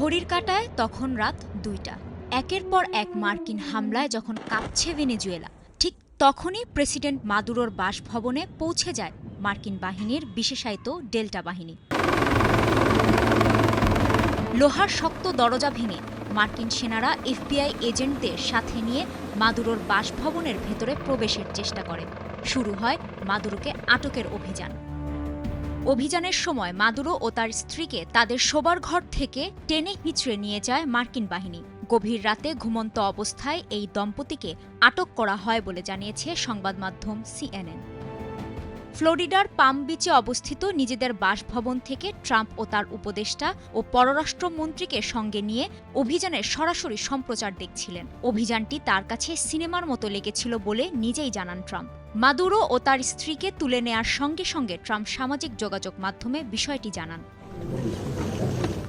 ঘড়ির কাঁটায় তখন রাত ২টা। একের পর এক মার্কিন হামলায় যখন কাঁপছে ভেনেজুয়েলা, ঠিক তখনই প্রেসিডেন্ট মাদুরোর বাসভবনে পৌঁছে যায় মার্কিন বাহিনীর বিশেষায়িত ডেল্টা বাহিনী। লোহার শক্ত দরজা ভেঙে মার্কিন সেনারা এফবিআই এজেন্টদের সাথে নিয়ে মাদুরোর বাসভবনের ভেতরে প্রবেশের চেষ্টা করে। শুরু হয় মাদুরোকে আটকের অভিযান। অভিযানের সময় মাদুরো ও তার স্ত্রীকে তাদের শোবার ঘর থেকে টেনে হিঁচড়ে নিয়ে যায় মার্কিন বাহিনী। গভীর রাতে ঘুমন্ত অবস্থায় এই দম্পতিকে আটক করা হয় বলে জানিয়েছে সংবাদ মাধ্যম সিএনএন। ফ্লোরিডার পাম বিচে অবস্থিত নিজেদের বাসভবন থেকে ট্রাম্প ও তার উপদেষ্টা ও পররাষ্ট্রমন্ত্রীকে সঙ্গে নিয়ে অভিযানের সরাসরি সম্প্রচার দেখছিলেন। অভিযানটি তার কাছে সিনেমার মতো লেগেছিল বলে নিজেই জানান ট্রাম্প। মাদুরো ও তার স্ত্রীকে তুলে নেয়ার সঙ্গে সঙ্গে ট্রাম্প সামাজিক যোগাযোগ মাধ্যমে বিষয়টি জানান।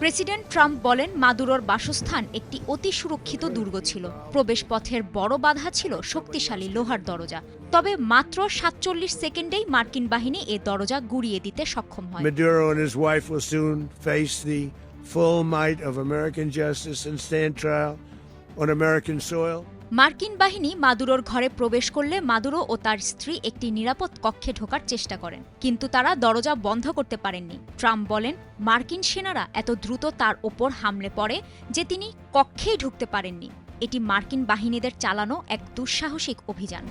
প্রেসিডেন্ট ট্রাম্প বলেন, মাদুরোর বাসস্থান একটি অতি সুরক্ষিত দুর্গ ছিল। প্রবেশপথের বড় বাধা ছিল শক্তিশালী লোহার দরজা। তবে মাত্র ৪৭ সেকেন্ডেই মার্কিন বাহিনী এ দরজা গুঁড়িয়ে দিতে সক্ষম হয়। Maduro and his wife will soon face the full might of American justice and stand trial on American soil. মার্কিন বাহিনী মাদুরোর ঘরে প্রবেশ করলে মাদুরো ও তার স্ত্রী একটি নিরাপদ কক্ষে ঢোকার চেষ্টা করেন, কিন্তু তারা দরজা বন্ধ করতে পারেননি। ট্রাম্প বলেন, মার্কিন সেনারা এত দ্রুত তার ওপর হামলে পড়ে যে তিনি কক্ষেই ঢুকতে পারেননি। এটি মার্কিন বাহিনীদের চালানো এক দুঃসাহসিক অভিযান।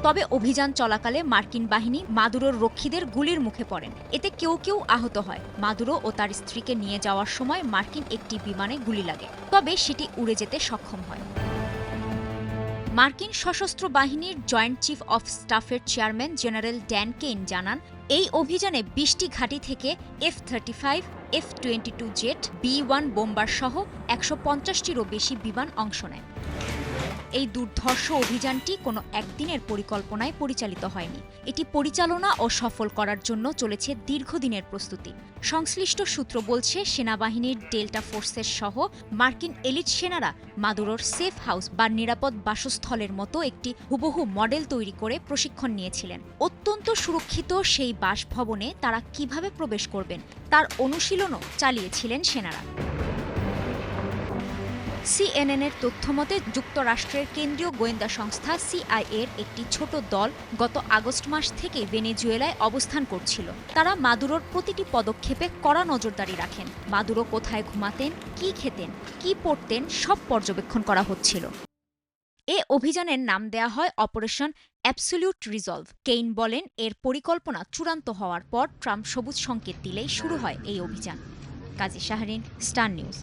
তবে অভিযান চলাকালে মার্কিন বাহিনী মাদুরোর রক্ষীদের গুলির মুখে পড়েন। এতে কেউ কেউ আহত হয়। মাদুরো ও তার স্ত্রীকে নিয়ে যাওয়ার সময় মার্কিন একটি বিমানে গুলি লাগে, তবে সেটি উড়ে যেতে সক্ষম হয়। মার্কিন সশস্ত্র বাহিনীর জয়েন্ট চিফ অফ স্টাফের চেয়ারম্যান জেনারেল ড্যান কেইন জানান, এই অভিযানে ২০টি ঘাঁটি থেকে F-35, F-22 jet, B-1 bomber সহ ১৫০টিরও বেশি বিমান অংশ নেয়। এই দুর্ধর্ষ অভিযানটি কোনো একদিনের পরিকল্পনায় পরিচালিত হয়নি। এটি পরিচালনা ও সফল করার জন্য চলেছে দীর্ঘদিনের প্রস্তুতি। সংশ্লিষ্ট সূত্র বলছে, সেনাবাহিনীর ডেল্টা ফোর্সের সহ মার্কিন এলিট সেনারা মাদুরোর সেফ হাউস বা নিরাপদ বাসস্থলের মতো একটি হুবহু মডেল তৈরি করে প্রশিক্ষণ নিয়েছিলেন। অত্যন্ত সুরক্ষিত সেই বাসভবনে তারা কিভাবে প্রবেশ করবেন তার অনুশীলনও চালিয়েছিলেন সেনারা। সিএনএনের তথ্যমতে যুক্তরাষ্ট্রের কেন্দ্রীয় গোয়েন্দা সংস্থা সিআইএর একটি ছোট দল গত আগস্ট মাস থেকে ভেনেজুয়েলায় অবস্থান করছিল। তারা মাদুরোর প্রতিটি পদক্ষেপে কড়া নজরদারি রাখেন। মাদুরো কোথায় ঘুমাতেন, কি খেতেন, কি পড়তেন, সব পর্যবেক্ষণ করা হচ্ছিল। এ অভিযানের নাম দেয়া হয় অপারেশন অ্যাবসলিউট রিজলভ। কেইন বলেন, এর পরিকল্পনা চূড়ান্ত হওয়ার পর ট্রাম্প সবুজ সংকেত দিলেই শুরু হয় এই অভিযান। কাজী শাহরিন, স্টার নিউজ।